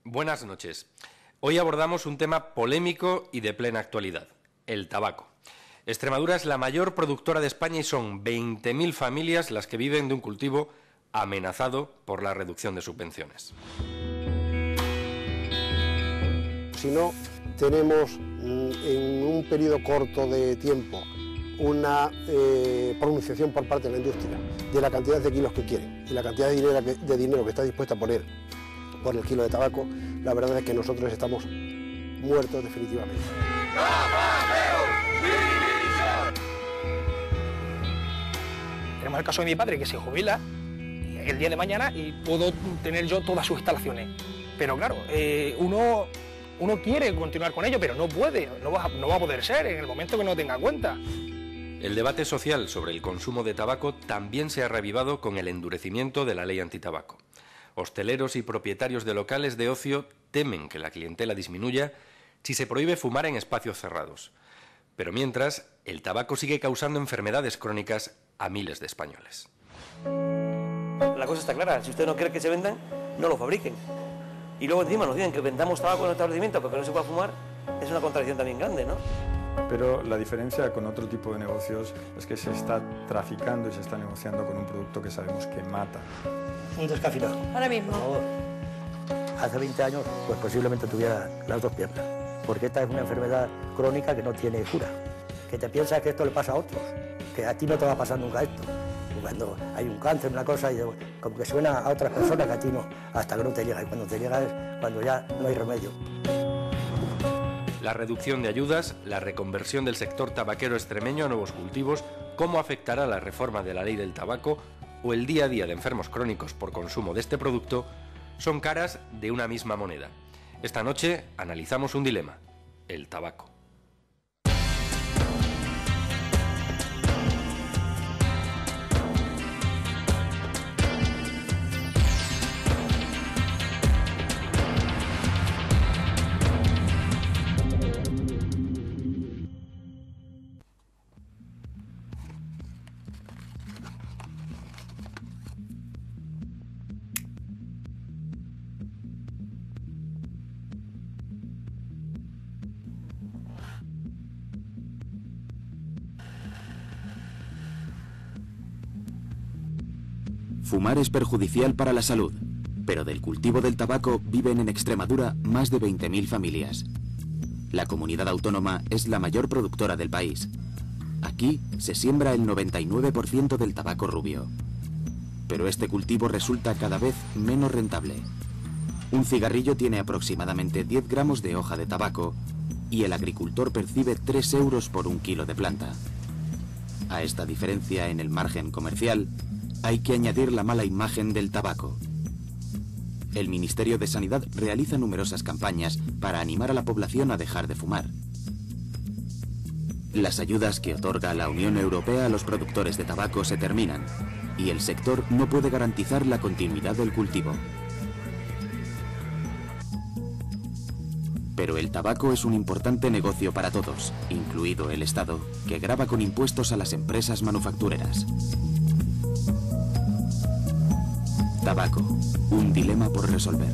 Buenas noches. Hoy abordamos un tema polémico y de plena actualidad, el tabaco. Extremadura es la mayor productora de España y son 20.000 familias las que viven de un cultivo amenazado por la reducción de subvenciones. Si no tenemos en un periodo corto de tiempo una pronunciación por parte de la industria de la cantidad de kilos que quieren y la cantidad de dinero que está dispuesta a poner por el kilo de tabaco, la verdad es que nosotros estamos muertos definitivamente. Tenemos el caso de mi padre que se jubila el día de mañana y puedo tener yo todas sus instalaciones. Pero claro, uno quiere continuar con ello, pero no puede, no va a poder ser en el momento que no tenga cuenta. El debate social sobre el consumo de tabaco también se ha reavivado con el endurecimiento de la ley antitabaco. Hosteleros y propietarios de locales de ocio temen que la clientela disminuya si se prohíbe fumar en espacios cerrados. Pero mientras, el tabaco sigue causando enfermedades crónicas a miles de españoles. La cosa está clara, si usted no quiere que se vendan, no lo fabriquen. Y luego encima nos dicen que vendamos tabaco en el establecimiento porque no se puede fumar, es una contradicción también grande, ¿no? Pero la diferencia con otro tipo de negocios es que se está traficando y se está negociando con un producto que sabemos que mata. Un descafeinado. Ahora mismo. Por favor. Hace 20 años, pues posiblemente tuviera las dos piernas. Porque esta es una enfermedad crónica que no tiene cura. Que te piensas que esto le pasa a otros, que a ti no te va a pasar nunca esto. Cuando hay un cáncer, una cosa, y como que suena a otras personas que a ti no, hasta que no te llega. Y cuando te llega es cuando ya no hay remedio. La reducción de ayudas, la reconversión del sector tabaquero extremeño a nuevos cultivos, cómo afectará la reforma de la ley del tabaco o el día a día de enfermos crónicos por consumo de este producto, son caras de una misma moneda. Esta noche analizamos un dilema, el tabaco. Fumar es perjudicial para la salud, pero del cultivo del tabaco viven en Extremadura más de 20.000 familias. La comunidad autónoma es la mayor productora del país. Aquí se siembra el 99% del tabaco rubio. Pero este cultivo resulta cada vez menos rentable. Un cigarrillo tiene aproximadamente 10 gramos de hoja de tabaco y el agricultor percibe 3 euros por un kilo de planta. A esta diferencia en el margen comercial, hay que añadir la mala imagen del tabaco. El Ministerio de Sanidad realiza numerosas campañas para animar a la población a dejar de fumar. Las ayudas que otorga la Unión Europea a los productores de tabaco se terminan y el sector no puede garantizar la continuidad del cultivo. Pero el tabaco es un importante negocio para todos, incluido el Estado, que grava con impuestos a las empresas manufactureras. Tabaco, un dilema por resolver.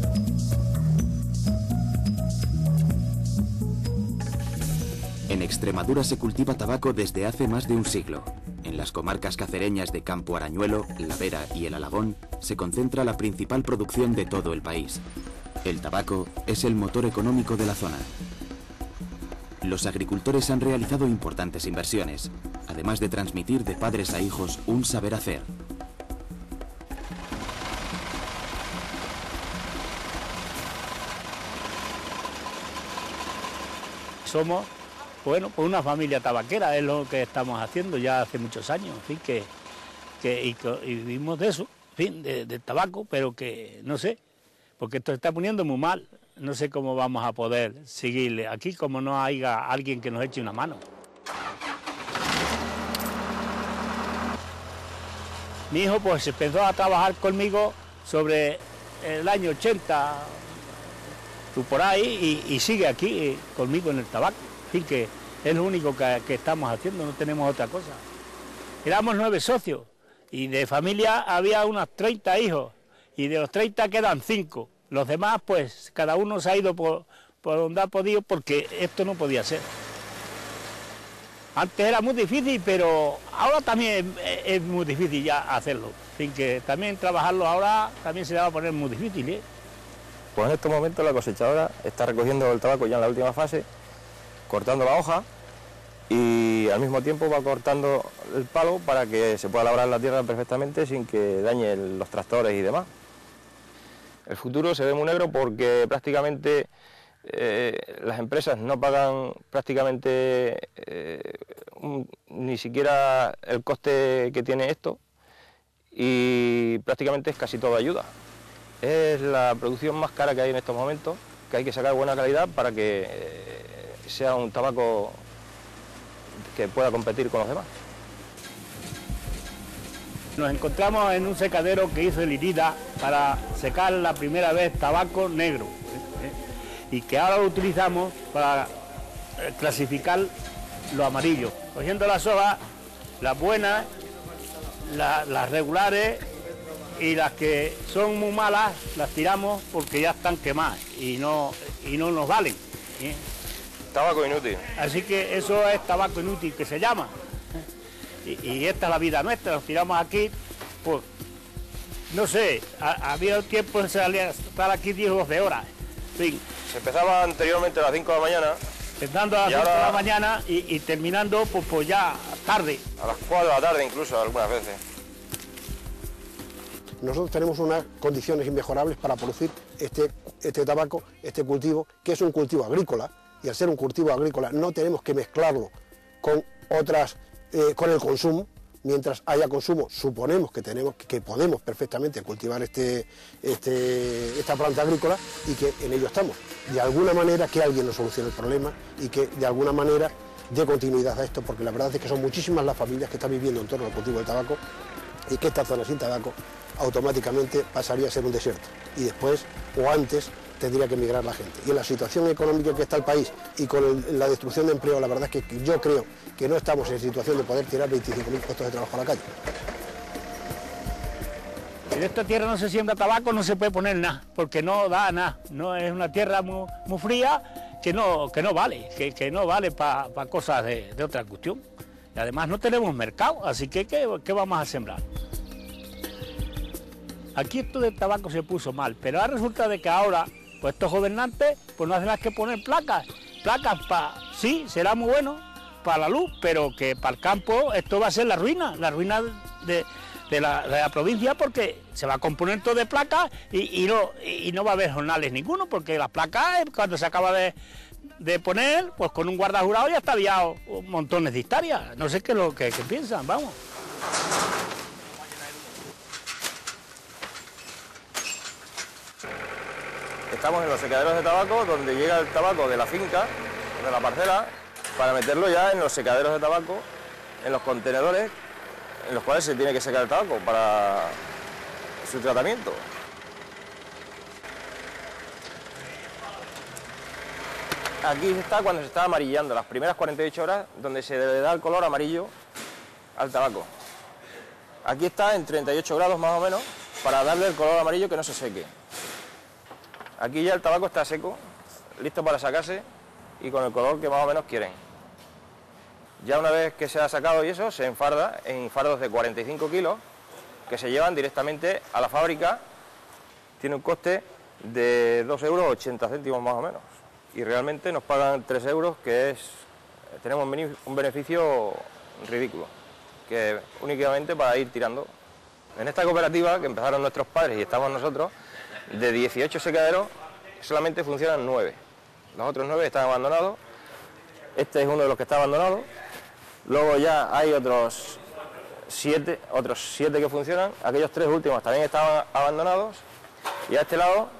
En Extremadura se cultiva tabaco desde hace más de un siglo. En las comarcas cacereñas de Campo Arañuelo, La Vera y el Alagón se concentra la principal producción de todo el país. El tabaco es el motor económico de la zona. Los agricultores han realizado importantes inversiones, además de transmitir de padres a hijos un saber hacer. Somos, bueno, pues una familia tabaquera, es lo que estamos haciendo ya hace muchos años, en fin, y vivimos de eso, en fin, del tabaco, pero que no sé, porque esto se está poniendo muy mal, no sé cómo vamos a poder seguirle aquí, como no haya alguien que nos eche una mano. Mi hijo pues empezó a trabajar conmigo sobre el año 80, por ahí, y sigue aquí conmigo en el tabaco. En fin, que es lo único que estamos haciendo, no tenemos otra cosa. Éramos 9 socios y de familia había unos 30 hijos y de los 30 quedan 5. Los demás, pues, cada uno se ha ido por donde ha podido, porque esto no podía ser. Antes era muy difícil, pero ahora también es muy difícil ya hacerlo. Así que también trabajarlo ahora también se le va a poner muy difícil, ¿eh? Pues en estos momentos la cosechadora está recogiendo el tabaco ya en la última fase, cortando la hoja y al mismo tiempo va cortando el palo para que se pueda labrar la tierra perfectamente sin que dañe los tractores y demás. El futuro se ve muy negro porque prácticamente las empresas no pagan prácticamente ni siquiera el coste que tiene esto y prácticamente es casi toda ayuda. Es la producción más cara que hay en estos momentos, que hay que sacar buena calidad para que sea un tabaco que pueda competir con los demás. Nos encontramos en un secadero que hizo el IRIDA para secar la primera vez tabaco negro, y que ahora lo utilizamos para clasificar lo amarillo, cogiendo las hojas, las buenas, las regulares, y las que son muy malas las tiramos porque ya están quemadas y no nos valen, ¿eh? Tabaco inútil. Así que eso es tabaco inútil, que se llama. Y esta es la vida nuestra, nos tiramos aquí, pues, no sé, había tiempo de estar aquí 10 o 12 horas. Sí. Se empezaba anteriormente a las 5 de la mañana. Empezando a las 5 de la mañana y terminando pues ya tarde. A las 4 de la tarde incluso, algunas veces. Nosotros tenemos unas condiciones inmejorables para producir este tabaco, este cultivo, que es un cultivo agrícola, y al ser un cultivo agrícola no tenemos que mezclarlo con con el consumo. Mientras haya consumo, suponemos que podemos perfectamente cultivar esta planta agrícola y que en ello estamos. De alguna manera que alguien nos solucione el problema y que de alguna manera dé continuidad a esto, porque la verdad es que son muchísimas las familias que están viviendo en torno al cultivo del tabaco y que esta zona sin tabaco automáticamente pasaría a ser un desierto y después o antes tendría que emigrar la gente. Y en la situación económica que está el país y con la destrucción de empleo, la verdad es que yo creo que no estamos en situación de poder tirar 25.000 puestos de trabajo a la calle. En esta tierra no se siembra tabaco, no se puede poner nada, porque no da nada. No es una tierra muy fría que no vale, que no vale para cosas de otra cuestión. Y además no tenemos mercado, así que ¿qué vamos a sembrar? Aquí esto del tabaco se puso mal, pero ahora resulta de que ahora pues estos gobernantes pues no hacen más que poner placas sí, será muy bueno para la luz, pero que para el campo esto va a ser la ruina de la provincia, porque se va a componer todo de placas y no va a haber jornales ninguno, porque las placas cuando se acaba de poner, pues con un guardajurado ya está liado montones de hectáreas. No sé qué es lo que piensan, vamos. Estamos en los secaderos de tabaco, donde llega el tabaco de la finca, de la parcela, para meterlo ya en los secaderos de tabaco, en los contenedores en los cuales se tiene que secar el tabaco para su tratamiento. Aquí está cuando se está amarillando, las primeras 48 horas, donde se le da el color amarillo al tabaco. Aquí está en 38 grados más o menos, para darle el color amarillo que no se seque. Aquí ya el tabaco está seco, listo para sacarse y con el color que más o menos quieren. Ya una vez que se ha sacado y eso, se enfarda en fardos de 45 kilos que se llevan directamente a la fábrica. Tiene un coste de 2,80 € más o menos. Y realmente nos pagan 3 euros, que tenemos un beneficio ridículo, que únicamente para ir tirando. En esta cooperativa, que empezaron nuestros padres y estamos nosotros, de 18 secaderos solamente funcionan 9. Los otros 9 están abandonados. Este es uno de los que está abandonado. Luego ya hay otros 7 que funcionan. Aquellos 3 últimos también estaban abandonados. Y a este lado,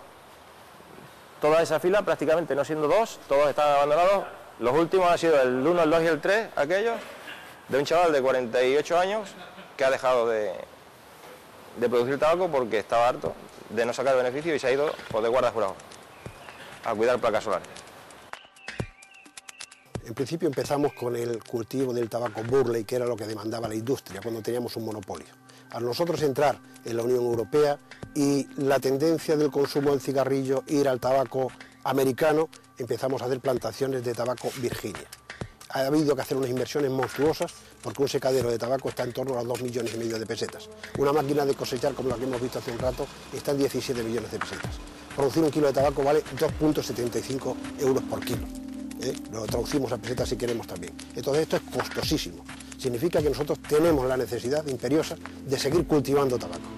toda esa fila, prácticamente no siendo 2, todos están abandonados. Los últimos han sido el 1, el 2 y el 3, aquellos, de un chaval de 48 años que ha dejado de producir tabaco porque estaba harto de no sacar beneficio y se ha ido pues, de guarda jurado a cuidar placas solares. En principio empezamos con el cultivo del tabaco Burley, que era lo que demandaba la industria cuando teníamos un monopolio. Al nosotros entrar en la Unión Europea y la tendencia del consumo del cigarrillo ir al tabaco americano, empezamos a hacer plantaciones de tabaco Virginia. Ha habido que hacer unas inversiones monstruosas porque un secadero de tabaco está en torno a los 2,5 millones de pesetas. Una máquina de cosechar como la que hemos visto hace un rato está en 17 millones de pesetas. Producir un kilo de tabaco vale 2,75 euros por kilo. Lo traducimos a pesetas si queremos también. Entonces esto es costosísimo. Significa que nosotros tenemos la necesidad imperiosa de seguir cultivando tabaco,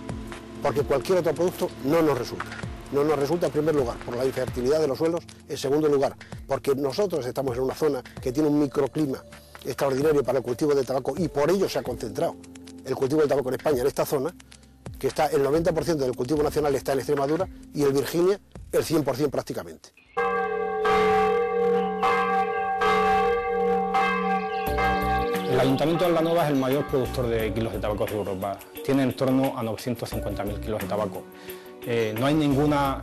porque cualquier otro producto no nos resulta. No nos resulta en primer lugar por la infertilidad de los suelos, en segundo lugar porque nosotros estamos en una zona que tiene un microclima extraordinario para el cultivo del tabaco y por ello se ha concentrado el cultivo del tabaco en España, en esta zona, que está el 90% del cultivo nacional está en Extremadura y el Virginia el 100% prácticamente. El Ayuntamiento de Aldanueva es el mayor productor de kilos de tabaco de Europa. Tiene en torno a 950.000 kilos de tabaco. No hay ninguna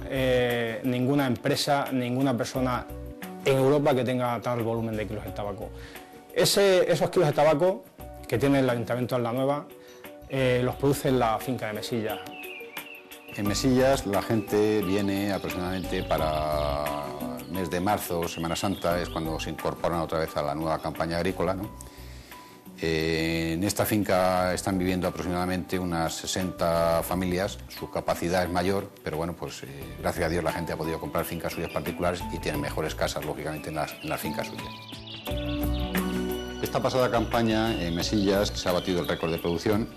empresa, ninguna persona en Europa que tenga tal volumen de kilos de tabaco. Esos kilos de tabaco que tiene el Ayuntamiento de Aldanueva los produce en la finca de Mesillas. En Mesillas la gente viene aproximadamente para el mes de marzo, Semana Santa, es cuando se incorporan otra vez a la nueva campaña agrícola, ¿no? En esta finca están viviendo aproximadamente unas 60 familias, su capacidad es mayor, pero bueno, pues gracias a Dios la gente ha podido comprar fincas suyas particulares y tienen mejores casas, lógicamente, en las fincas suyas. Esta pasada campaña en Mesillas se ha batido el récord de producción.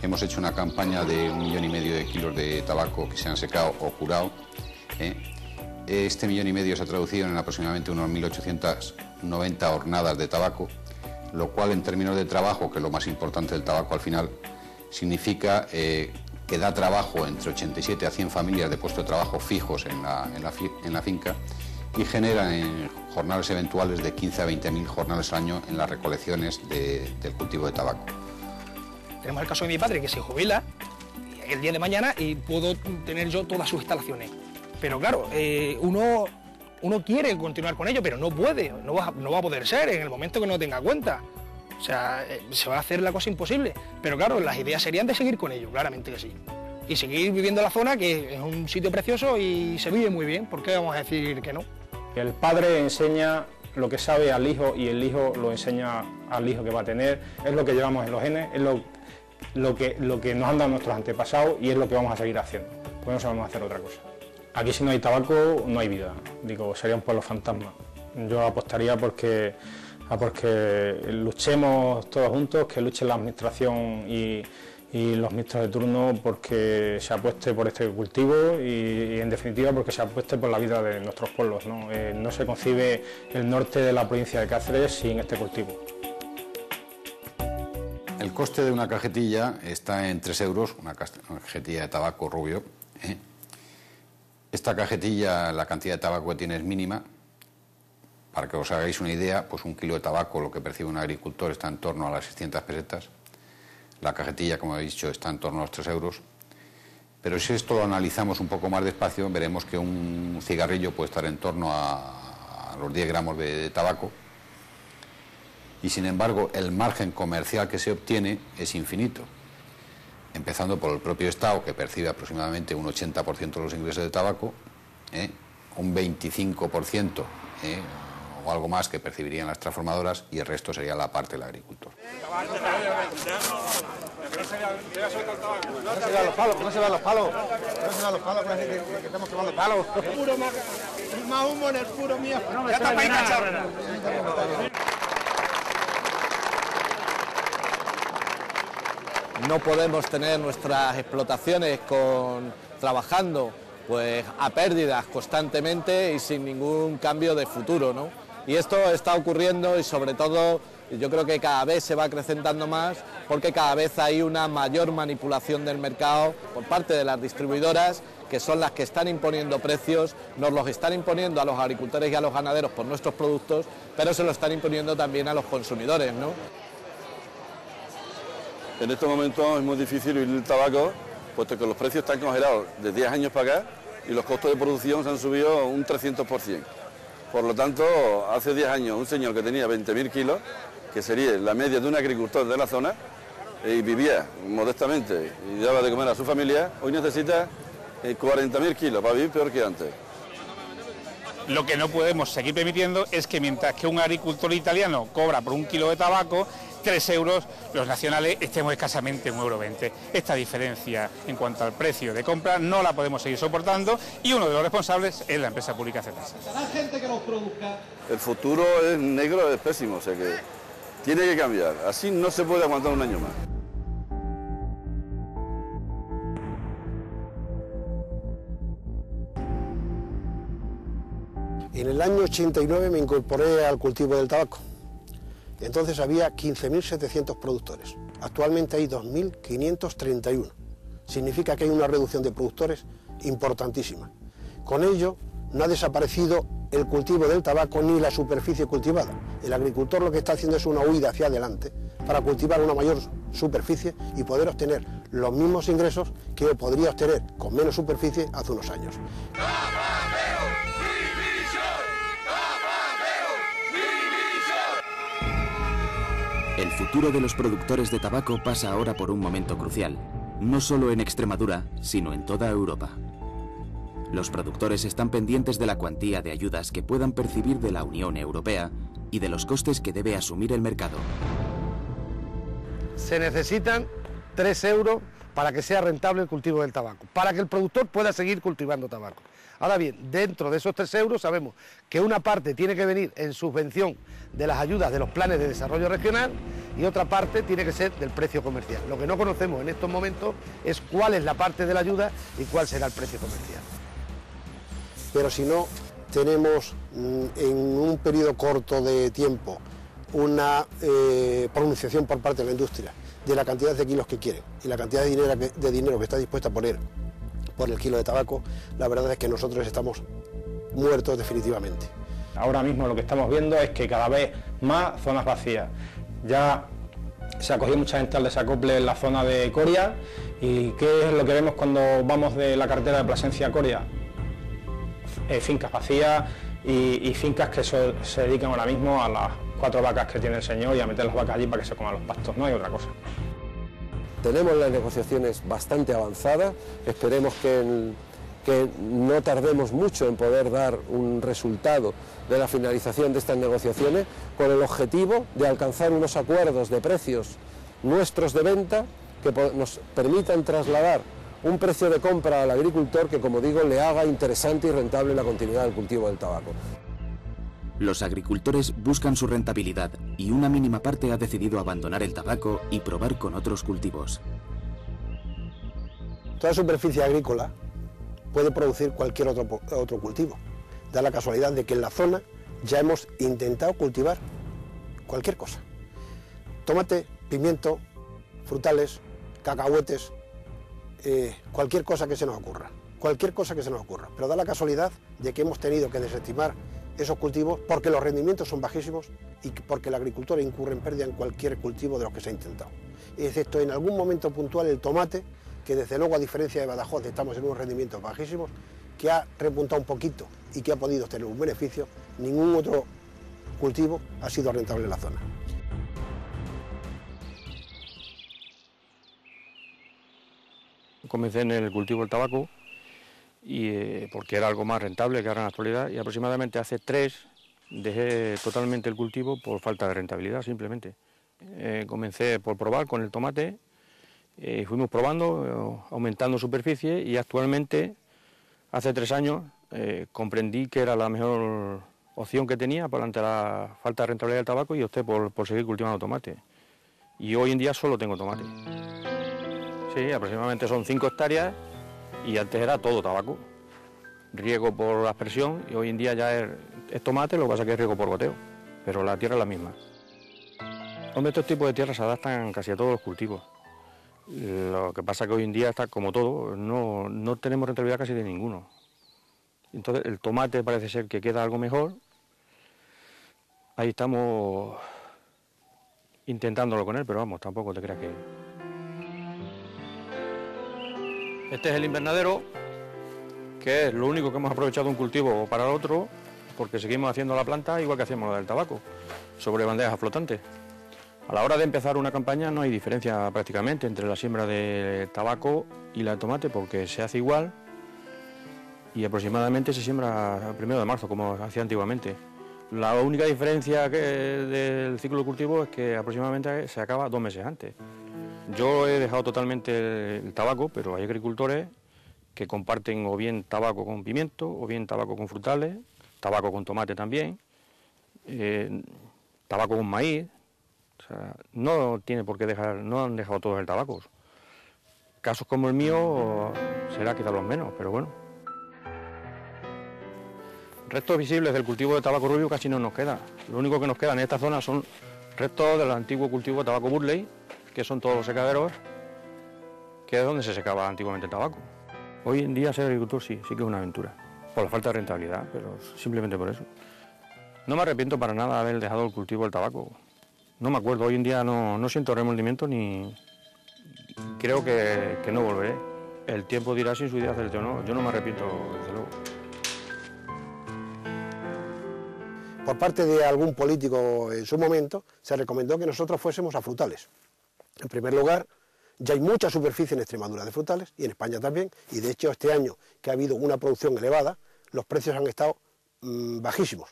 Hemos hecho una campaña de 1,5 millones de kilos de tabaco que se han secado o curado. Este 1,5 millones se ha traducido en aproximadamente unos 1.890 hornadas de tabaco, lo cual en términos de trabajo, que es lo más importante del tabaco al final, significa que da trabajo entre 87 a 100 familias de puestos de trabajo fijos en la finca y genera jornales eventuales de 15 a 20.000 jornales al año en las recolecciones del cultivo de tabaco. Tenemos el caso de mi padre que se jubila el día de mañana y puedo tener yo todas sus instalaciones. Pero claro, uno quiere continuar con ello, pero no puede, no va a poder ser en el momento que no tenga cuenta. O sea, se va a hacer la cosa imposible. Pero claro, las ideas serían de seguir con ello, claramente que sí. Y seguir viviendo en la zona, que es un sitio precioso y se vive muy bien. ¿Por qué vamos a decir que no? El padre enseña lo que sabe al hijo y el hijo lo enseña al hijo que va a tener. Es lo que llevamos en los genes, es lo que nos han dado nuestros antepasados y es lo que vamos a seguir haciendo. Pues no sabemos hacer otra cosa. Aquí si no hay tabaco no hay vida, digo, sería un pueblo fantasma. Yo apostaría porque luchemos todos juntos, que luche la administración y los ministros de turno porque se apueste por este cultivo y en definitiva porque se apueste por la vida de nuestros pueblos, ¿no? No se concibe el norte de la provincia de Cáceres sin este cultivo. El coste de una cajetilla está en 3 euros, una cajetilla de tabaco rubio. Esta cajetilla, la cantidad de tabaco que tiene es mínima. Para que os hagáis una idea, pues un kilo de tabaco, lo que percibe un agricultor, está en torno a las 600 pesetas. La cajetilla, como he dicho, está en torno a los 3 euros. Pero si esto lo analizamos un poco más despacio, veremos que un cigarrillo puede estar en torno a los 10 gramos de tabaco. Y sin embargo, el margen comercial que se obtiene es infinito. Empezando por el propio Estado, que percibe aproximadamente un 80% de los ingresos de tabaco, un 25% o algo más que percibirían las transformadoras y el resto sería la parte del agricultor. No se van los palos, no se van los palos, que estamos quemando palos. Más humo en el puro mío. Ya está para enganchar. No podemos tener nuestras explotaciones trabajando pues a pérdidas constantemente y sin ningún cambio de futuro, ¿no? Y esto está ocurriendo y sobre todo yo creo que cada vez se va acrecentando más porque cada vez hay una mayor manipulación del mercado por parte de las distribuidoras, que son las que están imponiendo precios, nos los están imponiendo a los agricultores y a los ganaderos por nuestros productos, pero se lo están imponiendo también a los consumidores, ¿no? En estos momentos es muy difícil vivir el tabaco, puesto que los precios están congelados de 10 años para acá y los costos de producción se han subido un 300%. Por lo tanto, hace 10 años un señor que tenía 20.000 kilos, que sería la media de un agricultor de la zona, y vivía modestamente y daba de comer a su familia, hoy necesita 40.000 kilos para vivir peor que antes. Lo que no podemos seguir permitiendo es que mientras que un agricultor italiano cobra por un kilo de tabaco 3 euros, los nacionales estemos escasamente 1,20 €. Esta diferencia en cuanto al precio de compra no la podemos seguir soportando y uno de los responsables es la empresa pública Cetasa. El futuro es negro, es pésimo, o sea que tiene que cambiar. Así no se puede aguantar un año más. En el año 89 me incorporé al cultivo del tabaco. Entonces había 15.700 productores. Actualmente hay 2.531. Significa que hay una reducción de productores importantísima. Con ello no ha desaparecido el cultivo del tabaco ni la superficie cultivada. El agricultor lo que está haciendo es una huida hacia adelante para cultivar una mayor superficie y poder obtener los mismos ingresos que podría obtener con menos superficie hace unos años. El futuro de los productores de tabaco pasa ahora por un momento crucial, no solo en Extremadura, sino en toda Europa. Los productores están pendientes de la cuantía de ayudas que puedan percibir de la Unión Europea y de los costes que debe asumir el mercado. Se necesitan 3 euros para que sea rentable el cultivo del tabaco, para que el productor pueda seguir cultivando tabaco. Ahora bien, dentro de esos 3 euros sabemos que una parte tiene que venir en subvención de las ayudas de los planes de desarrollo regional y otra parte tiene que ser del precio comercial. Lo que no conocemos en estos momentos es cuál es la parte de la ayuda y cuál será el precio comercial. Pero si no tenemos en un periodo corto de tiempo una pronunciación por parte de la industria de la cantidad de kilos que quieren y la cantidad de dinero que está dispuesta a poner por el kilo de tabaco, la verdad es que nosotros estamos muertos definitivamente. Ahora mismo lo que estamos viendo es que cada vez más zonas vacías. Ya se ha cogido mucha gente al desacople en la zona de Coria. ¿Y qué es lo que vemos cuando vamos de la carretera de Plasencia a Coria? Fincas vacías y fincas que se dedican ahora mismo a las 4 vacas que tiene el señor y a meter las vacas allí para que se coman los pastos, no hay otra cosa. Tenemos las negociaciones bastante avanzadas, esperemos que no tardemos mucho en poder dar un resultado de la finalización de estas negociaciones con el objetivo de alcanzar unos acuerdos de precios nuestros de venta que nos permitan trasladar un precio de compra al agricultor que, como digo, le haga interesante y rentable la continuidad del cultivo del tabaco. Los agricultores buscan su rentabilidad y una mínima parte ha decidido abandonar el tabaco y probar con otros cultivos. Toda superficie agrícola puede producir cualquier otro cultivo. Da la casualidad de que en la zona ya hemos intentado cultivar cualquier cosa. Tomate, pimiento, frutales, cacahuetes, cualquier cosa que se nos ocurra. Cualquier cosa que se nos ocurra. Pero da la casualidad de que hemos tenido que desestimar esos cultivos porque los rendimientos son bajísimos y porque el agricultor incurre en pérdida en cualquier cultivo de los que se ha intentado. Excepto en algún momento puntual el tomate, que desde luego a diferencia de Badajoz estamos en unos rendimientos bajísimos, que ha repuntado un poquito y que ha podido tener un beneficio, ningún otro cultivo ha sido rentable en la zona. Comencé en el cultivo del tabaco porque era algo más rentable que ahora en la actualidad, y aproximadamente hace 3 dejé totalmente el cultivo por falta de rentabilidad, simplemente. Comencé por probar con el tomate, fuimos probando, aumentando superficie, y actualmente, hace 3 años, comprendí que era la mejor opción que tenía ante la falta de rentabilidad del tabaco y opté por seguir cultivando tomate. Y hoy en día solo tengo tomate. Sí, aproximadamente son 5 hectáreas y antes era todo tabaco. Riego por aspersión y hoy en día ya es tomate, lo que pasa es que es riego por goteo, pero la tierra es la misma. Hombre, estos tipos de tierras se adaptan casi a todos los cultivos. Lo que pasa es que hoy en día está como todo, no tenemos rentabilidad casi de ninguno. Entonces el tomate parece ser que queda algo mejor. Ahí estamos intentándolo con él, pero vamos, tampoco te creas que... Este es el invernadero, que es lo único que hemos aprovechado un cultivo para el otro, porque seguimos haciendo la planta igual que hacíamos la del tabaco, sobre bandejas flotantes. A la hora de empezar una campaña no hay diferencia prácticamente entre la siembra de tabaco y la de tomate porque se hace igual y aproximadamente se siembra el 1 de marzo como hacía antiguamente. La única diferencia del ciclo de cultivo es que aproximadamente se acaba 2 meses antes. Yo he dejado totalmente el tabaco, pero hay agricultores que comparten o bien tabaco con pimiento, o bien tabaco con frutales, tabaco con tomate también, tabaco con maíz. O sea, no tiene por qué dejar, no han dejado todos el tabaco. Casos como el mío será quizás los menos, pero bueno. Restos visibles del cultivo de tabaco rubio casi no nos queda. Lo único que nos queda en esta zona son restos del antiguo cultivo de tabaco Burley, que son todos los secaderos, que es donde se secaba antiguamente el tabaco. Hoy en día ser agricultor sí que es una aventura, por la falta de rentabilidad, pero simplemente por eso. No me arrepiento para nada de haber dejado el cultivo del tabaco. No me acuerdo, hoy en día no siento remordimiento ni creo que no volveré. El tiempo dirá si en su día hacerte o no, yo no me arrepiento desde luego. Por parte de algún político en su momento, se recomendó que nosotros fuésemos a frutales. En primer lugar, ya hay mucha superficie en Extremadura de frutales y en España también, y de hecho este año que ha habido una producción elevada, los precios han estado bajísimos,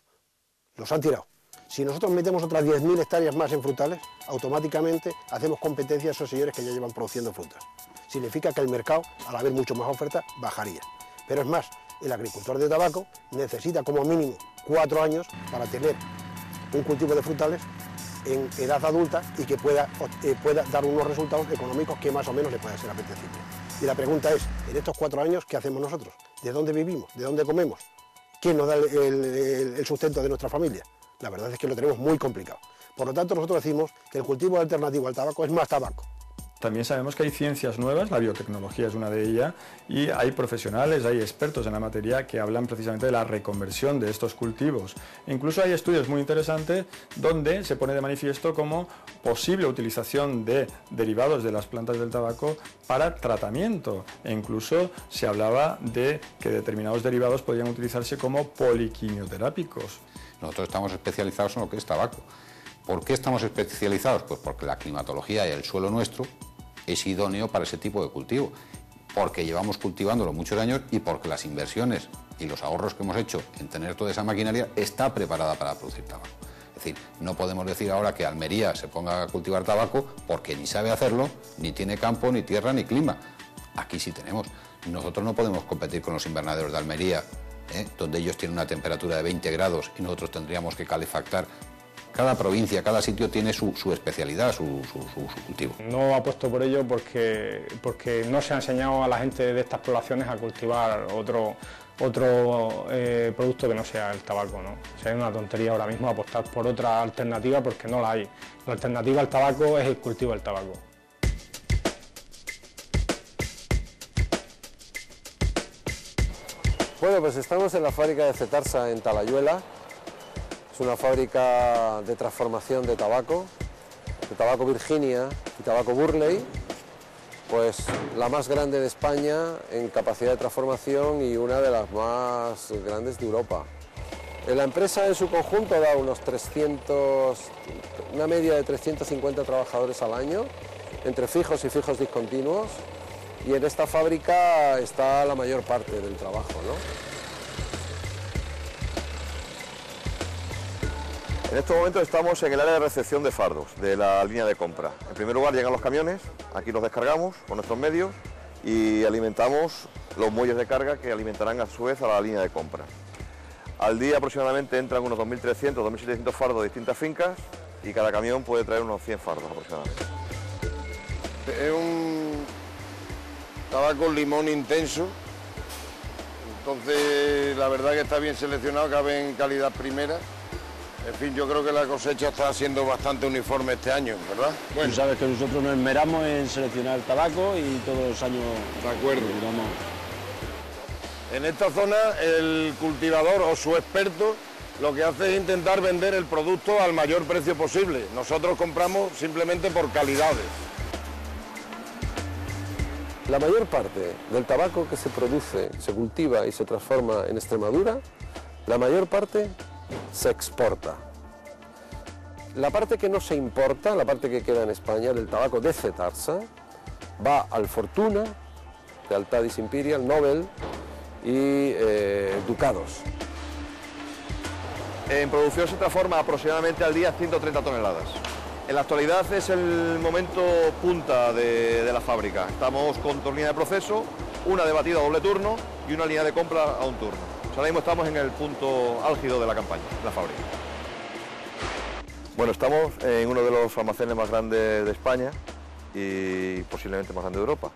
los han tirado. Si nosotros metemos otras 10.000 hectáreas más en frutales, automáticamente hacemos competencia a esos señores que ya llevan produciendo frutas. Significa que el mercado, al haber mucho más oferta, bajaría. Pero es más, el agricultor de tabaco necesita como mínimo 4 años para tener un cultivo de frutales en edad adulta y que pueda dar unos resultados económicos que más o menos le puedan ser apetecibles. Y la pregunta es, en estos 4 años, ¿qué hacemos nosotros? ¿De dónde vivimos? ¿De dónde comemos? ¿Quién nos da el sustento de nuestra familia? La verdad es que lo tenemos muy complicado. Por lo tanto, nosotros decimos que el cultivo alternativo al tabaco es más tabaco. También sabemos que hay ciencias nuevas, la biotecnología es una de ellas, y hay profesionales, hay expertos en la materia que hablan precisamente de la reconversión de estos cultivos. Incluso hay estudios muy interesantes donde se pone de manifiesto como posible utilización de derivados de las plantas del tabaco para tratamiento. E incluso se hablaba de que determinados derivados podían utilizarse como poliquimioterápicos. Nosotros estamos especializados en lo que es tabaco. ¿Por qué estamos especializados? Pues porque la climatología y el suelo nuestro es idóneo para ese tipo de cultivo, porque llevamos cultivándolo muchos años y porque las inversiones y los ahorros que hemos hecho en tener toda esa maquinaria está preparada para producir tabaco. Es decir, no podemos decir ahora que Almería se ponga a cultivar tabaco porque ni sabe hacerlo, ni tiene campo, ni tierra, ni clima. Aquí sí tenemos. Nosotros no podemos competir con los invernaderos de Almería, donde ellos tienen una temperatura de 20 grados y nosotros tendríamos que calefactar. Cada provincia, cada sitio tiene su especialidad, su cultivo. No apuesto por ello porque no se ha enseñado a la gente de estas poblaciones a cultivar otro producto que no sea el tabaco, ¿no? Sería una tontería ahora mismo apostar por otra alternativa porque no la hay. La alternativa al tabaco es el cultivo del tabaco. Bueno, pues estamos en la fábrica de Cetarsa en Talayuela. Es una fábrica de transformación de tabaco Virginia y tabaco Burley, pues la más grande de España en capacidad de transformación y una de las más grandes de Europa. La empresa en su conjunto da una media de 350 trabajadores al año, entre fijos y fijos discontinuos, y en esta fábrica está la mayor parte del trabajo, ¿no? En estos momentos estamos en el área de recepción de fardos de la línea de compra. En primer lugar llegan los camiones, aquí los descargamos con nuestros medios y alimentamos los muelles de carga que alimentarán a su vez a la línea de compra. Al día aproximadamente entran unos 2.300, 2.700 fardos de distintas fincas y cada camión puede traer unos 100 fardos aproximadamente. Es un tabaco limón intenso, entonces la verdad que está bien seleccionado, cabe en calidad primera. En fin, yo creo que la cosecha está siendo bastante uniforme este año, ¿verdad? Bueno. Tú sabes que nosotros nos esmeramos en seleccionar el tabaco y todos los años... De acuerdo. En esta zona el cultivador o su experto lo que hace es intentar vender el producto al mayor precio posible. Nosotros compramos simplemente por calidades. La mayor parte del tabaco que se produce, se cultiva y se transforma en Extremadura, la mayor parte se exporta. La parte que no se importa, la parte que queda en España del tabaco de cetarsa, va al Fortuna, de Altadis Imperial, Nobel y Ducados. En producción se transforma aproximadamente al día 130 toneladas. En la actualidad es el momento punta de la fábrica. Estamos con 2 líneas de proceso, una de batido a doble turno y una línea de compra a un turno. O sea, ahora mismo estamos en el punto álgido de la campaña, la fábrica. Bueno, estamos en uno de los almacenes más grandes de España y posiblemente más grande de Europa.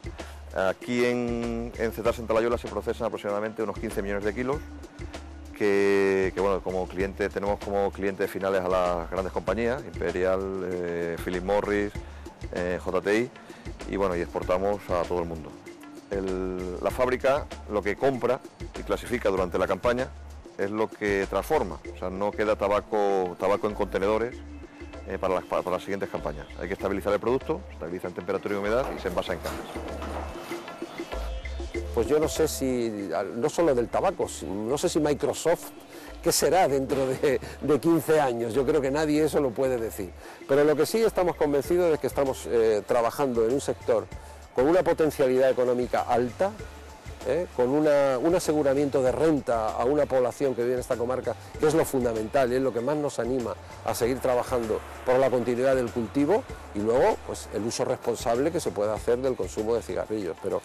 Aquí en Cetarsa, en Talayola, se procesan aproximadamente unos 15 millones de kilos que bueno, como cliente, tenemos como clientes finales a las grandes compañías, Imperial, Philip Morris, JTI, y bueno, y exportamos a todo el mundo. La fábrica lo que compra y clasifica durante la campaña es lo que transforma, o sea, no queda tabaco en contenedores para las siguientes campañas. Hay que estabilizar el producto, estabiliza en temperatura y humedad y se envasa en cajas. Pues yo no sé si, no solo del tabaco, no sé si Microsoft, ¿qué será dentro de 15 años? Yo creo que nadie eso lo puede decir. Pero lo que sí estamos convencidos es que estamos trabajando en un sector con una potencialidad económica alta, con un aseguramiento de renta a una población que vive en esta comarca, que es lo fundamental y es lo que más nos anima a seguir trabajando por la continuidad del cultivo, y luego pues el uso responsable que se puede hacer del consumo de cigarrillos. Pero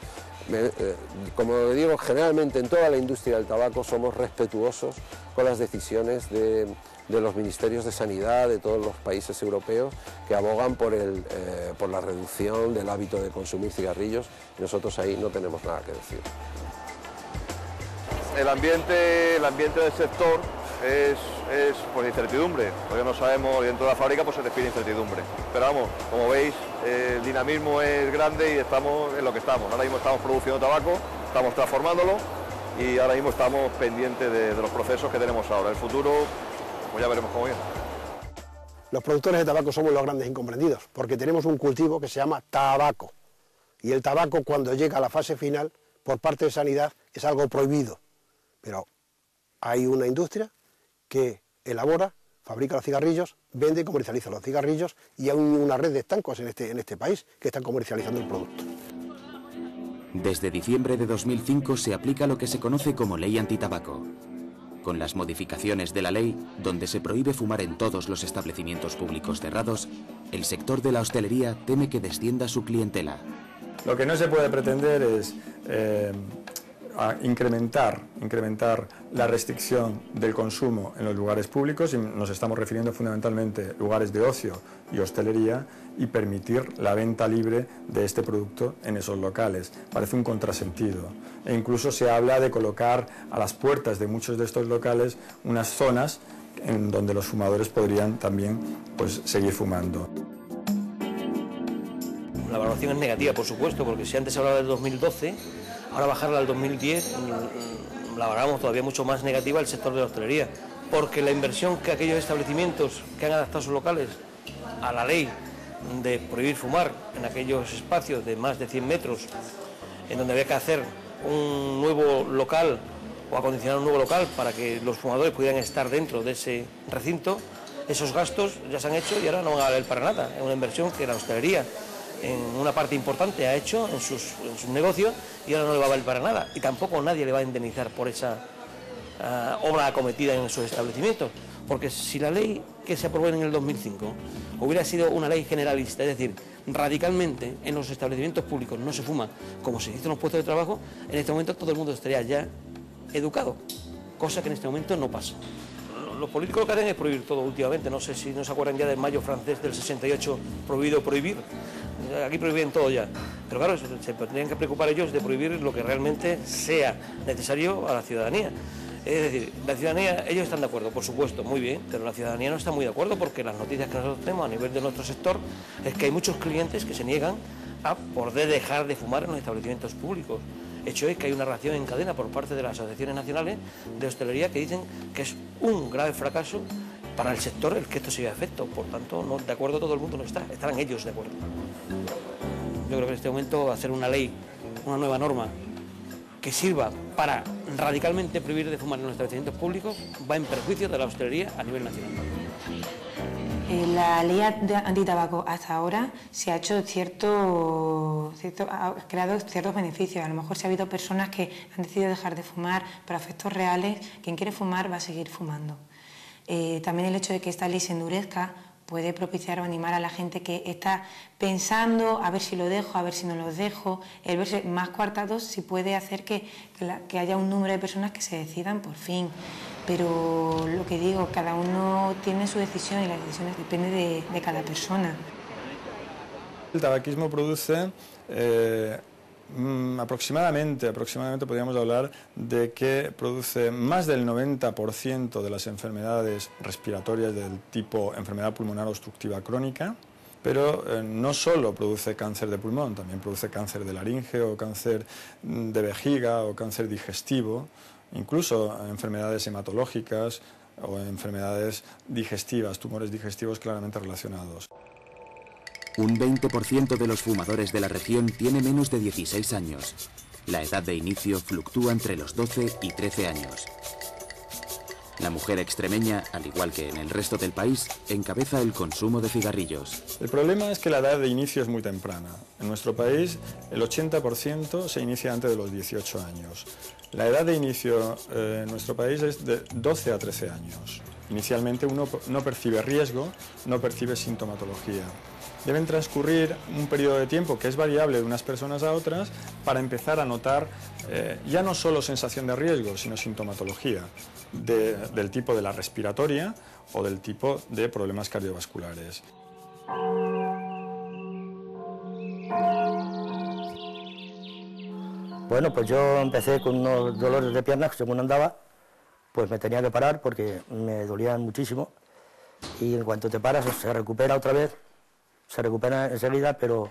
como digo, generalmente en toda la industria del tabaco somos respetuosos con las decisiones de los ministerios de sanidad de todos los países europeos que abogan por la reducción del hábito de consumir cigarrillos, y nosotros ahí no tenemos nada que decir. El ambiente del sector es pues incertidumbre, porque no sabemos, y dentro de la fábrica pues se respira incertidumbre. Pero vamos, como veis, el dinamismo es grande y estamos en lo que estamos. Ahora mismo estamos produciendo tabaco, estamos transformándolo y ahora mismo estamos pendientes de los procesos que tenemos ahora. El futuro, pues ya veremos cómo viene. Los productores de tabaco somos los grandes incomprendidos, porque tenemos un cultivo que se llama tabaco. Y el tabaco, cuando llega a la fase final, por parte de sanidad, es algo prohibido. Pero hay una industria que elabora, fabrica los cigarrillos, vende y comercializa los cigarrillos, y hay una red de estancos en este país que están comercializando el producto. Desde diciembre de 2005 se aplica lo que se conoce como Ley Antitabaco. Con las modificaciones de la ley, donde se prohíbe fumar en todos los establecimientos públicos cerrados, el sector de la hostelería teme que descienda su clientela. Lo que no se puede pretender es incrementar la restricción del consumo en los lugares públicos, y nos estamos refiriendo fundamentalmente a lugares de ocio y hostelería, y permitir la venta libre de este producto en esos locales. Parece un contrasentido. E incluso se habla de colocar a las puertas de muchos de estos locales unas zonas en donde los fumadores podrían también pues, seguir fumando. La valoración es negativa, por supuesto, porque si antes se hablaba del 2012, ahora bajarla al 2010, la valoramos todavía mucho más negativa el sector de la hostelería, porque la inversión que aquellos establecimientos que han adaptado sus locales a la ley de prohibir fumar en aquellos espacios de más de 100 metros, en donde había que hacer un nuevo local o acondicionar un nuevo local para que los fumadores pudieran estar dentro de ese recinto, esos gastos ya se han hecho y ahora no van a valer para nada. Es una inversión que la hostelería en una parte importante ha hecho en sus negocios y ahora no le va a valer para nada, y tampoco nadie le va a indemnizar por esa obra acometida en sus establecimientos, porque si la ley que se aprobó en el 2005 hubiera sido una ley generalista, es decir, radicalmente en los establecimientos públicos no se fuma como se dice en los puestos de trabajo, en este momento todo el mundo estaría ya educado, cosa que en este momento no pasa. Los políticos lo que hacen es prohibir todo últimamente, no sé si no se acuerdan ya del mayo francés del 68, prohibido prohibir. Aquí prohíben todo ya, pero claro, se tendrían que preocupar ellos de prohibir lo que realmente sea necesario a la ciudadanía. Es decir, la ciudadanía, ellos están de acuerdo, por supuesto, muy bien, pero la ciudadanía no está muy de acuerdo, porque las noticias que nosotros tenemos a nivel de nuestro sector es que hay muchos clientes que se niegan a poder dejar de fumar en los establecimientos públicos. Hecho es que hay una reacción en cadena por parte de las asociaciones nacionales de hostelería que dicen que es un grave fracaso para el sector el que esto se lleve a efecto. Por tanto, no, de acuerdo todo el mundo no está, estarán ellos de acuerdo. Yo creo que en este momento hacer una ley, una nueva norma que sirva para radicalmente prohibir de fumar en los establecimientos públicos va en perjuicio de la hostelería a nivel nacional. La ley antitabaco hasta ahora se ha hecho ha creado ciertos beneficios. A lo mejor si ha habido personas que han decidido dejar de fumar, pero a efectos reales, quien quiere fumar va a seguir fumando. También el hecho de que esta ley se endurezca puede propiciar o animar a la gente que está pensando a ver si lo dejo, a ver si no lo dejo. El verse más coartados sí puede hacer que haya un número de personas que se decidan por fin. Pero lo que digo, cada uno tiene su decisión y las decisiones dependen de cada persona. El tabaquismo produce aproximadamente podríamos hablar de que produce más del 90% de las enfermedades respiratorias del tipo enfermedad pulmonar obstructiva crónica, pero no solo produce cáncer de pulmón, también produce cáncer de laringe o cáncer de vejiga o cáncer digestivo, incluso enfermedades hematológicas o enfermedades digestivas, tumores digestivos claramente relacionados. Un 20% de los fumadores de la región tiene menos de 16 años. La edad de inicio fluctúa entre los 12 y 13 años. La mujer extremeña, al igual que en el resto del país, encabeza el consumo de cigarrillos. El problema es que la edad de inicio es muy temprana. En nuestro país, el 80% se inicia antes de los 18 años. La edad de inicio en nuestro país es de 12 a 13 años. Inicialmente uno no percibe riesgo, no percibe sintomatología. Deben transcurrir un periodo de tiempo que es variable de unas personas a otras para empezar a notar ya no solo sensación de riesgo, sino sintomatología del tipo de la respiratoria o del tipo de problemas cardiovasculares. Bueno, pues yo empecé con unos dolores de piernas, según andaba, pues me tenía que parar porque me dolían muchísimo y en cuanto te paras se recupera otra vez. Se recupera enseguida, pero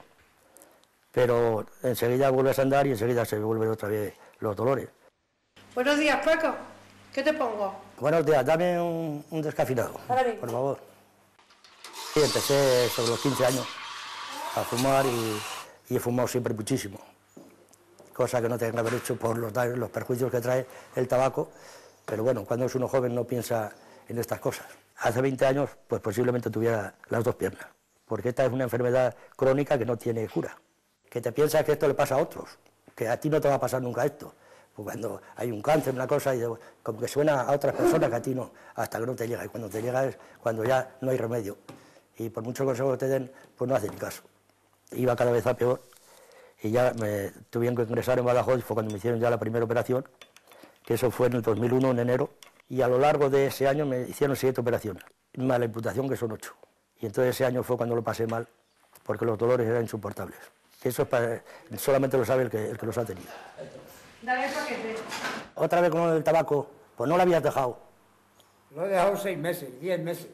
enseguida vuelves a andar y enseguida se vuelven otra vez los dolores. Buenos días, Paco. ¿Qué te pongo? Buenos días, dame un descafeinado, por favor. Sí, empecé sobre los 15 años a fumar y he fumado siempre muchísimo, cosa que no tengo que haber hecho por los perjuicios que trae el tabaco, pero bueno, cuando es uno joven no piensa en estas cosas. Hace 20 años, pues posiblemente tuviera las dos piernas, porque esta es una enfermedad crónica que no tiene cura. Que te piensas que esto le pasa a otros, que a ti no te va a pasar nunca esto. Pues cuando hay un cáncer, una cosa, y como que suena a otras personas que a ti no, hasta que no te llega. Y cuando te llega es cuando ya no hay remedio. Y por muchos consejos que te den, pues no hacen ni caso. Iba cada vez a peor y ya me tuvieron que ingresar en Badajoz y fue cuando me hicieron ya la primera operación, que eso fue en el 2001, en enero. Y a lo largo de ese año me hicieron 7 operaciones, más la imputación que son 8. Y entonces ese año fue cuando lo pasé mal, porque los dolores eran insoportables. Eso es solamente lo sabe el que los ha tenido. Dale el paquete. Otra vez con el tabaco, pues no lo habías dejado. Lo he dejado 6 meses, 10 meses,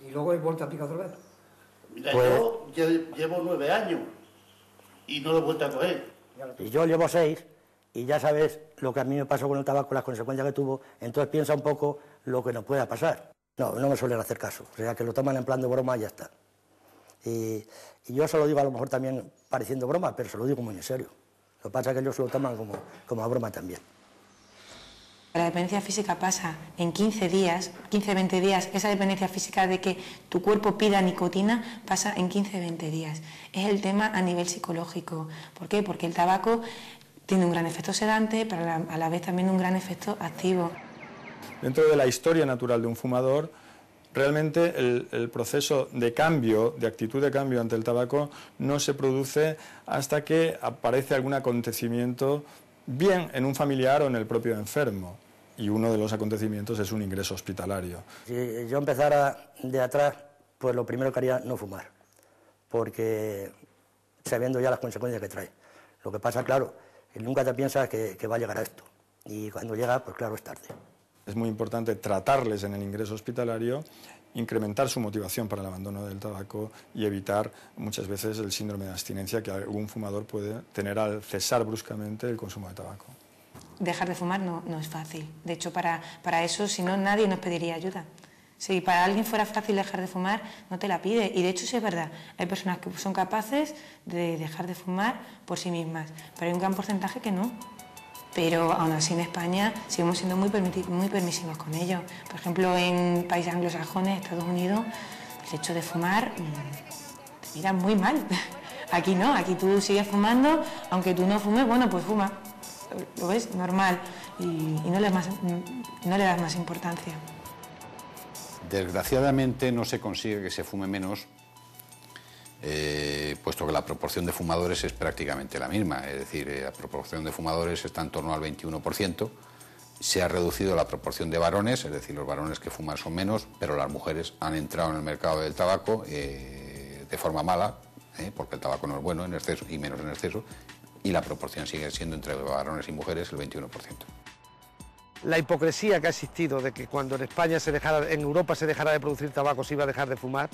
y luego he vuelto a picar otra vez. Mira, Pues- yo llevo 9 años y no lo he vuelto a coger. Y yo llevo 6, y ya sabes lo que a mí me pasó con el tabaco, las consecuencias que tuvo, entonces piensa un poco lo que nos pueda pasar. No me suelen hacer caso, o sea, que lo toman en plan de broma y ya está. Y yo se lo digo a lo mejor también pareciendo broma, pero se lo digo muy en serio. Lo que pasa es que ellos se lo toman como a broma también. La dependencia física pasa en 15 días, 15-20 días. Esa dependencia física de que tu cuerpo pida nicotina pasa en 15-20 días. Es el tema a nivel psicológico. ¿Por qué? Porque el tabaco tiene un gran efecto sedante, pero a la vez también un gran efecto activo. Dentro de la historia natural de un fumador, realmente el proceso de cambio, de actitud de cambio ante el tabaco, no se produce hasta que aparece algún acontecimiento, bien en un familiar o en el propio enfermo. Y uno de los acontecimientos es un ingreso hospitalario. Si yo empezara de atrás, pues lo primero que haría no fumar, porque sabiendo ya las consecuencias que trae. Lo que pasa, claro, que nunca te piensas que va a llegar a esto, y cuando llega, pues claro, es tarde. Es muy importante tratarles en el ingreso hospitalario, incrementar su motivación para el abandono del tabaco y evitar muchas veces el síndrome de abstinencia que algún fumador puede tener al cesar bruscamente el consumo de tabaco. Dejar de fumar no es fácil. De hecho, para eso, si no, nadie nos pediría ayuda. Si para alguien fuera fácil dejar de fumar, no te la pide. Y de hecho, sí es verdad, hay personas que son capaces de dejar de fumar por sí mismas, pero hay un gran porcentaje que no. Pero aún así en España seguimos siendo muy permisivos con ello. Por ejemplo, en países anglosajones, Estados Unidos, el hecho de fumar te miran muy mal. Aquí no, aquí tú sigues fumando, aunque tú no fumes, bueno, pues fuma. Lo ves normal y no le das más importancia. Desgraciadamente no se consigue que se fume menos, puesto que la proporción de fumadores es prácticamente la misma, es decir, la proporción de fumadores está en torno al 21%, se ha reducido la proporción de varones, es decir, los varones que fuman son menos, pero las mujeres han entrado en el mercado del tabaco de forma mala, porque el tabaco no es bueno en exceso y menos en exceso, y la proporción sigue siendo entre varones y mujeres el 21%. La hipocresía que ha existido de que cuando en Europa se dejara de producir tabaco se iba a dejar de fumar,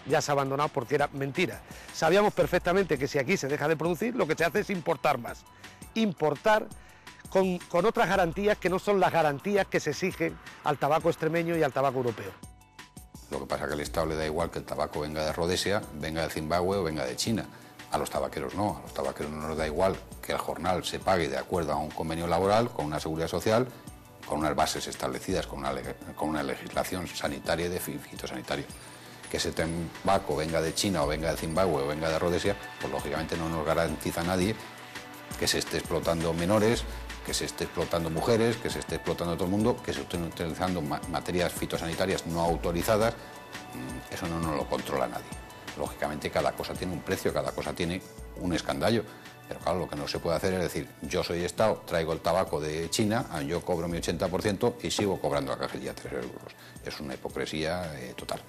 ya se ha abandonado porque era mentira. Sabíamos perfectamente que si aquí se deja de producir, lo que se hace es importar más. Importar con otras garantías que no son las garantías que se exigen al tabaco extremeño y al tabaco europeo. Lo que pasa es que al Estado le da igual que el tabaco venga de Rhodesia, venga de Zimbabue o venga de China. A los tabaqueros no, a los tabaqueros no nos da igual que el jornal se pague de acuerdo a un convenio laboral, con una seguridad social, con unas bases establecidas, con una legislación sanitaria y de fitosanitario. Que ese tabaco venga de China o venga de Zimbabue o venga de Rhodesia, pues lógicamente no nos garantiza a nadie que se esté explotando menores, que se esté explotando mujeres, que se esté explotando a todo el mundo, que se estén utilizando materias fitosanitarias no autorizadas. Eso no nos lo controla nadie. Lógicamente cada cosa tiene un precio, cada cosa tiene un escandallo, pero claro, lo que no se puede hacer es decir, yo soy Estado, traigo el tabaco de China, yo cobro mi 80% y sigo cobrando a la cajetilla 3 euros. Es una hipocresía total.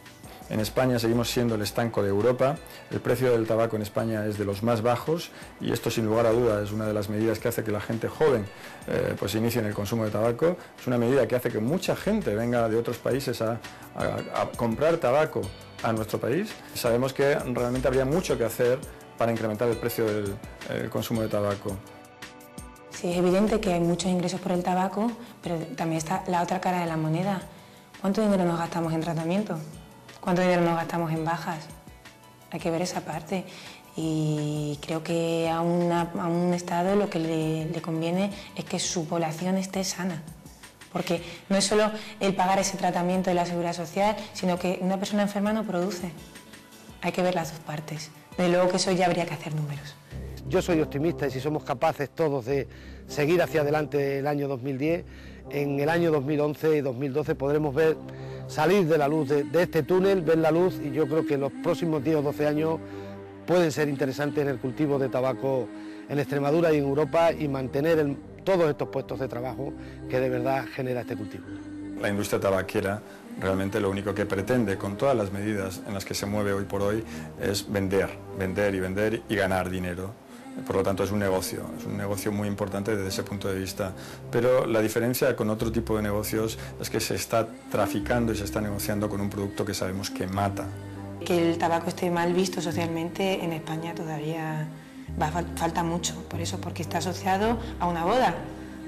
En España seguimos siendo el estanco de Europa, el precio del tabaco en España es de los más bajos y esto sin lugar a duda es una de las medidas que hace que la gente joven pues inicie en el consumo de tabaco, es una medida que hace que mucha gente venga de otros países a comprar tabaco a nuestro país. Sabemos que realmente habría mucho que hacer para incrementar el precio del consumo de tabaco. Sí, es evidente que hay muchos ingresos por el tabaco, pero también está la otra cara de la moneda. ¿Cuánto dinero nos gastamos en tratamiento? ¿Cuánto dinero nos gastamos en bajas? Hay que ver esa parte. Y creo que a un Estado lo que le conviene es que su población esté sana. Porque no es solo el pagar ese tratamiento de la Seguridad Social, sino que una persona enferma no produce. Hay que ver las dos partes. De luego que eso ya habría que hacer números. Yo soy optimista y si somos capaces todos de seguir hacia adelante el año 2010, en el año 2011 y 2012 podremos ver salir de la luz de este túnel, ver la luz, y yo creo que los próximos 10 o 12 años pueden ser interesantes en el cultivo de tabaco en Extremadura y en Europa y mantener todos estos puestos de trabajo que de verdad genera este cultivo. La industria tabaquera realmente lo único que pretende con todas las medidas en las que se mueve hoy por hoy es vender y ganar dinero. Por lo tanto es un negocio muy importante desde ese punto de vista, pero la diferencia con otro tipo de negocios es que se está traficando y se está negociando con un producto que sabemos que mata. Que el tabaco esté mal visto socialmente en España todavía falta mucho, por eso, porque está asociado a una boda,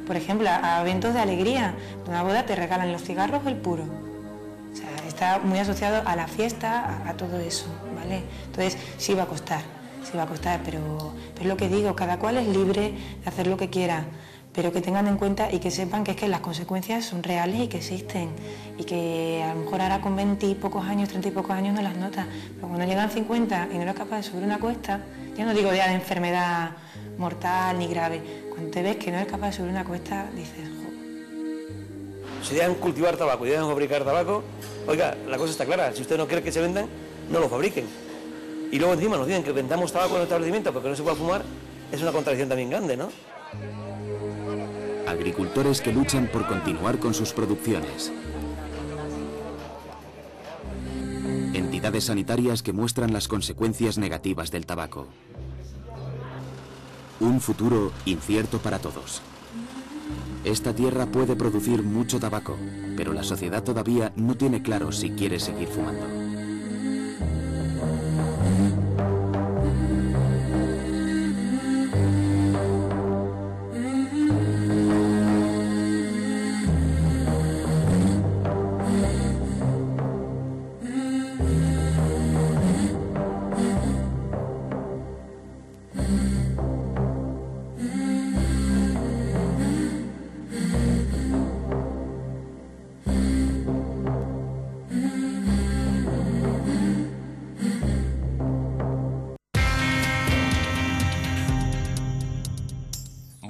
por ejemplo, a eventos de alegría. En una boda te regalan los cigarros o el puro. O sea, está muy asociado a la fiesta, a todo eso, ¿vale? Entonces sí va a costar, pero es lo que digo, cada cual es libre de hacer lo que quiera, pero que tengan en cuenta y que sepan que es que las consecuencias son reales y que existen, y que a lo mejor ahora con 20 y pocos años, 30 y pocos años no las notas, pero cuando llegan 50 y no eres capaz de subir una cuesta, ya no digo ya de enfermedad mortal ni grave, cuando te ves que no eres capaz de subir una cuesta, dices, jo. Si dejan cultivar tabaco y dejan fabricar tabaco, oiga, la cosa está clara, si usted no quiere que se vendan, no lo fabriquen. Y luego encima nos dicen que vendamos tabaco en el establecimiento porque no se puede fumar, es una contradicción también grande, ¿no? Agricultores que luchan por continuar con sus producciones. Entidades sanitarias que muestran las consecuencias negativas del tabaco. Un futuro incierto para todos. Esta tierra puede producir mucho tabaco, pero la sociedad todavía no tiene claro si quiere seguir fumando.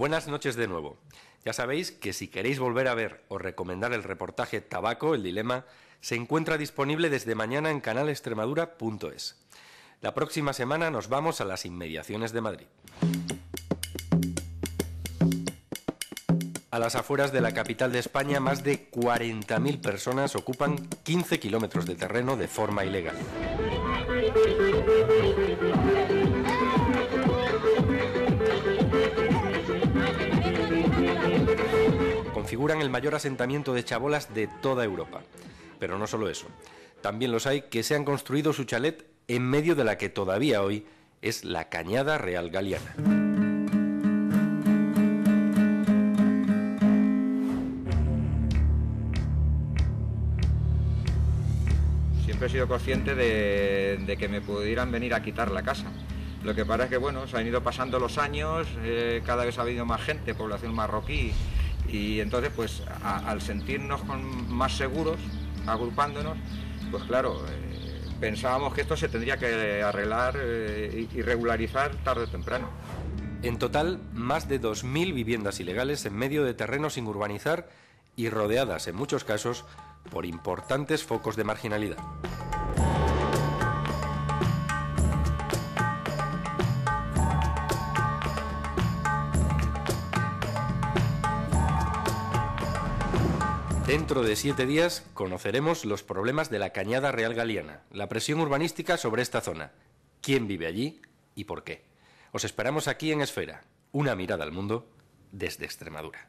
Buenas noches de nuevo. Ya sabéis que si queréis volver a ver o recomendar el reportaje Tabaco, el dilema, se encuentra disponible desde mañana en canalextremadura.es. La próxima semana nos vamos a las inmediaciones de Madrid. A las afueras de la capital de España, más de 40.000 personas ocupan 15 kilómetros de terreno de forma ilegal. Configuran el mayor asentamiento de chabolas de toda Europa. Pero no solo eso. También los hay que se han construido su chalet en medio de la que todavía hoy es la Cañada Real Galiana. Siempre he sido consciente de que me pudieran venir a quitar la casa. Lo que pasa es que, bueno, se han ido pasando los años, cada vez ha habido más gente, población marroquí, y entonces, pues, al sentirnos más seguros, agrupándonos, pues claro, pensábamos que esto se tendría que arreglar y regularizar tarde o temprano. En total, más de 2.000 viviendas ilegales en medio de terrenos sin urbanizar y rodeadas, en muchos casos, por importantes focos de marginalidad. Dentro de 7 días conoceremos los problemas de la Cañada Real Galiana, la presión urbanística sobre esta zona, quién vive allí y por qué. Os esperamos aquí en Esfera, una mirada al mundo desde Extremadura.